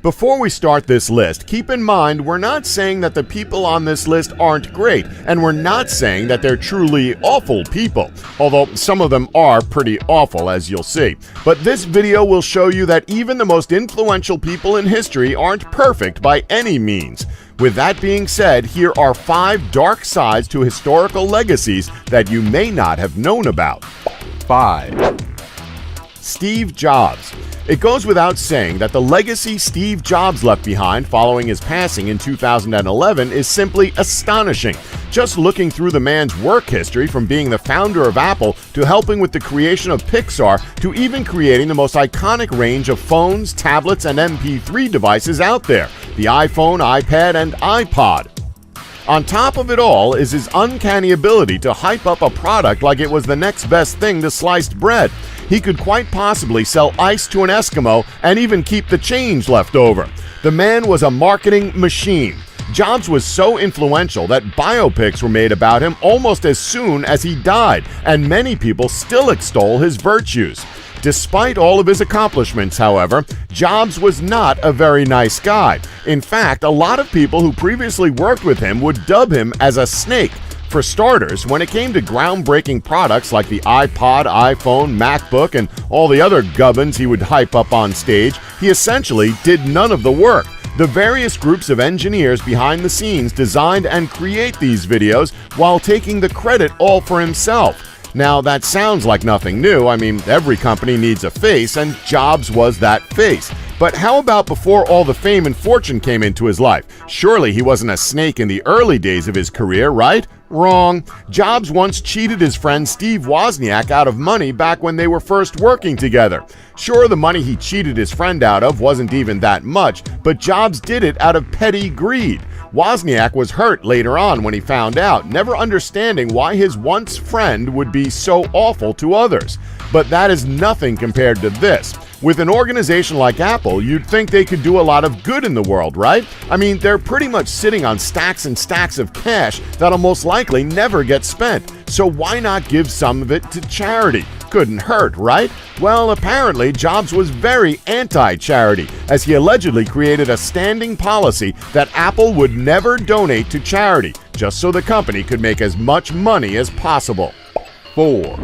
Before we start this list, keep in mind we're not saying that the people on this list aren't great, and we're not saying that they're truly awful people, although some of them are pretty awful, as you'll see. But this video will show you that even the most influential people in history aren't perfect by any means. With that being said, here are 5 dark sides to historical legacies that you may not have known about. 5. Steve Jobs. It goes without saying that the legacy Steve Jobs left behind following his passing in 2011 is simply astonishing. Just looking through the man's work history, from being the founder of Apple to helping with the creation of Pixar to even creating the most iconic range of phones, tablets, and MP3 devices out there, the iPhone, iPad, and iPod. On top of it all is his uncanny ability to hype up a product like it was the next best thing to sliced bread. He could quite possibly sell ice to an Eskimo and even keep the change left over. The man was a marketing machine. Jobs was so influential that biopics were made about him almost as soon as he died, and many people still extol his virtues. Despite all of his accomplishments, however, Jobs was not a very nice guy. In fact, a lot of people who previously worked with him would dub him as a snake. For starters, when it came to groundbreaking products like the iPod, iPhone, MacBook, and all the other gubbins he would hype up on stage, he essentially did none of the work. The various groups of engineers behind the scenes designed and create these videos while taking the credit all for himself. Now, that sounds like nothing new. I mean, every company needs a face, and Jobs was that face. But how about before all the fame and fortune came into his life? Surely he wasn't a snake in the early days of his career, right? Wrong. Jobs once cheated his friend Steve Wozniak out of money back when they were first working together. Sure, the money he cheated his friend out of wasn't even that much, but Jobs did it out of petty greed. Wozniak was hurt later on when he found out, never understanding why his once friend would be so awful to others. But that is nothing compared to this. With an organization like Apple, you'd think they could do a lot of good in the world, right? I mean, they're pretty much sitting on stacks and stacks of cash that'll most likely never get spent. So why not give some of it to charity? Couldn't hurt, right? Well, apparently Jobs was very anti-charity, as he allegedly created a standing policy that Apple would never donate to charity, just so the company could make as much money as possible. 4.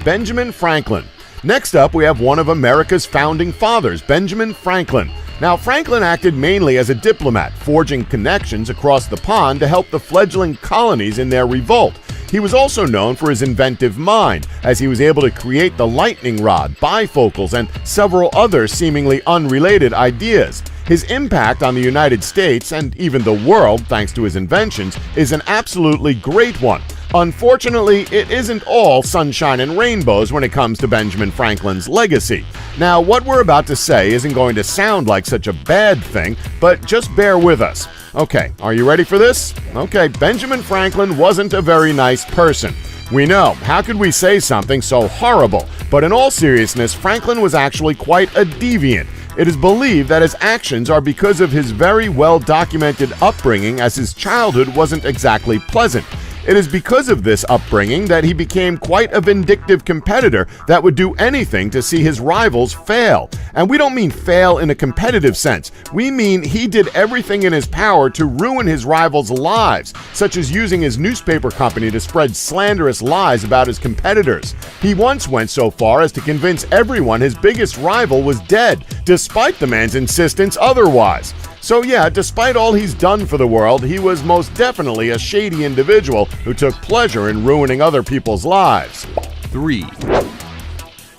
Benjamin Franklin. Next up, we have one of America's founding fathers, Benjamin Franklin. Now, Franklin acted mainly as a diplomat, forging connections across the pond to help the fledgling colonies in their revolt. He was also known for his inventive mind, as he was able to create the lightning rod, bifocals, and several other seemingly unrelated ideas. His impact on the United States, and even the world, thanks to his inventions, is an absolutely great one. Unfortunately, it isn't all sunshine and rainbows when it comes to Benjamin Franklin's legacy. Now, what we're about to say isn't going to sound like such a bad thing, but just bear with us. Okay, are you ready for this? Okay, Benjamin Franklin wasn't a very nice person. We know, how could we say something so horrible? But in all seriousness, Franklin was actually quite a deviant. It is believed that his actions are because of his very well-documented upbringing, as his childhood wasn't exactly pleasant. It is because of this upbringing that he became quite a vindictive competitor that would do anything to see his rivals fail. And we don't mean fail in a competitive sense. We mean he did everything in his power to ruin his rivals' lives, such as using his newspaper company to spread slanderous lies about his competitors. He once went so far as to convince everyone his biggest rival was dead, despite the man's insistence otherwise. So yeah, despite all he's done for the world, he was most definitely a shady individual who took pleasure in ruining other people's lives. 3.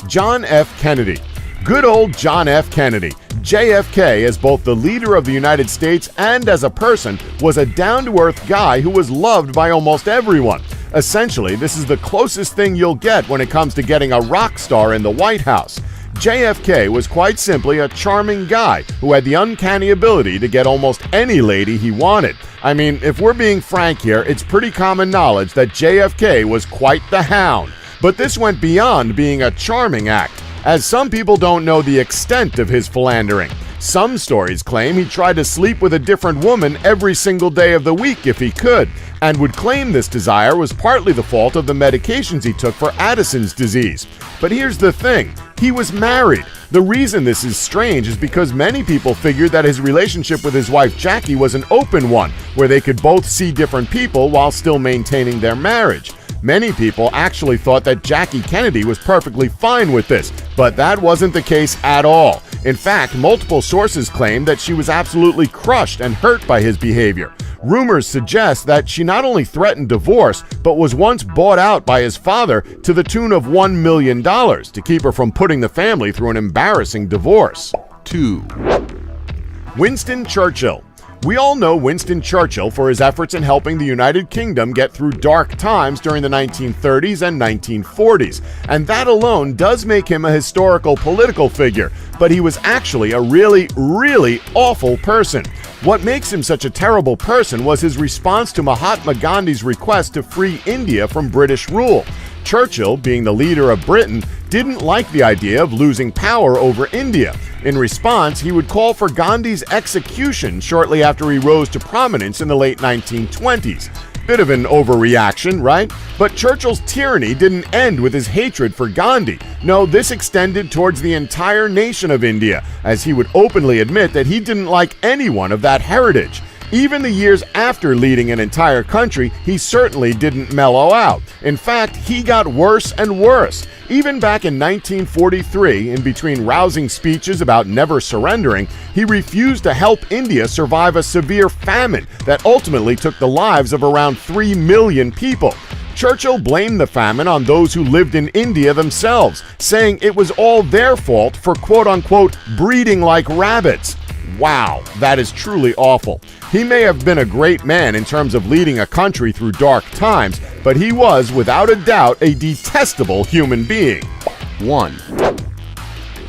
John F. Kennedy. Good old John F. Kennedy. JFK, as both the leader of the United States and as a person, was a down-to-earth guy who was loved by almost everyone. Essentially, this is the closest thing you'll get when it comes to getting a rock star in the White House. JFK was quite simply a charming guy who had the uncanny ability to get almost any lady he wanted. I mean, if we're being frank here, it's pretty common knowledge that JFK was quite the hound. But this went beyond being a charming act, as some people don't know the extent of his philandering. Some stories claim he tried to sleep with a different woman every single day of the week if he could, and would claim this desire was partly the fault of the medications he took for Addison's disease. But here's the thing, he was married. The reason this is strange is because many people figured that his relationship with his wife Jackie was an open one, where they could both see different people while still maintaining their marriage. Many people actually thought that Jackie Kennedy was perfectly fine with this, but that wasn't the case at all. In fact, multiple sources claim that she was absolutely crushed and hurt by his behavior. Rumors suggest that she not only threatened divorce, but was once bought out by his father to the tune of $1 million to keep her from putting the family through an embarrassing divorce. 2, Winston Churchill. We all know Winston Churchill for his efforts in helping the United Kingdom get through dark times during the 1930s and 1940s, and that alone does make him a historical political figure, but he was actually a really awful person. What makes him such a terrible person was his response to Mahatma Gandhi's request to free India from British rule. Churchill, being the leader of Britain, didn't like the idea of losing power over India. In response, he would call for Gandhi's execution shortly after he rose to prominence in the late 1920s. Bit of an overreaction, right? But Churchill's tyranny didn't end with his hatred for Gandhi. No, this extended towards the entire nation of India, as he would openly admit that he didn't like anyone of that heritage. Even the years after leading an entire country, he certainly didn't mellow out. In fact, he got worse and worse. Even back in 1943, in between rousing speeches about never surrendering, he refused to help India survive a severe famine that ultimately took the lives of around 3 million people. Churchill blamed the famine on those who lived in India themselves, saying it was all their fault for quote-unquote breeding like rabbits. Wow, that is truly awful. He may have been a great man in terms of leading a country through dark times, but he was, without a doubt, a detestable human being. 1,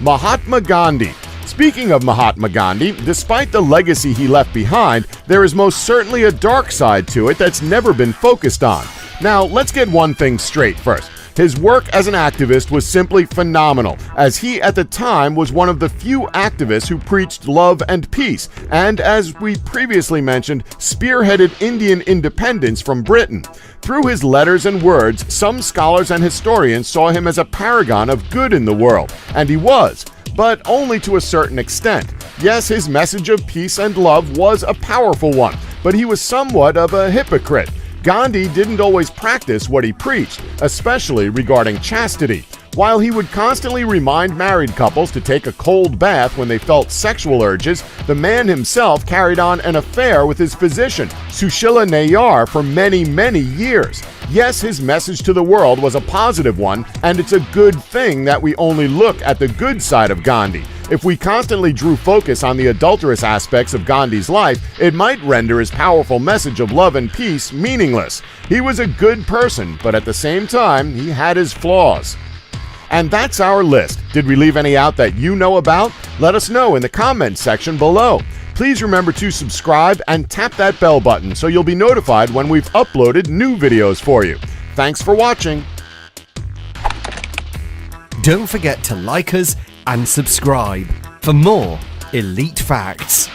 Mahatma Gandhi. Speaking of Mahatma Gandhi, despite the legacy he left behind, there is most certainly a dark side to it that's never been focused on. Now, let's get one thing straight first. His work as an activist was simply phenomenal, as he at the time was one of the few activists who preached love and peace, and as we previously mentioned, spearheaded Indian independence from Britain. Through his letters and words, some scholars and historians saw him as a paragon of good in the world, and he was, but only to a certain extent. Yes, his message of peace and love was a powerful one, but he was somewhat of a hypocrite. Gandhi didn't always practice what he preached, especially regarding chastity. While he would constantly remind married couples to take a cold bath when they felt sexual urges, the man himself carried on an affair with his physician, Sushila Nayar, for many years. Yes, his message to the world was a positive one, and it's a good thing that we only look at the good side of Gandhi. If we constantly drew focus on the adulterous aspects of Gandhi's life, it might render his powerful message of love and peace meaningless. He was a good person, but at the same time, he had his flaws. And that's our list. Did we leave any out that you know about? Let us know in the comments section below. Please remember to subscribe and tap that bell button so you'll be notified when we've uploaded new videos for you. Thanks for watching. Don't forget to like us and subscribe for more elite facts.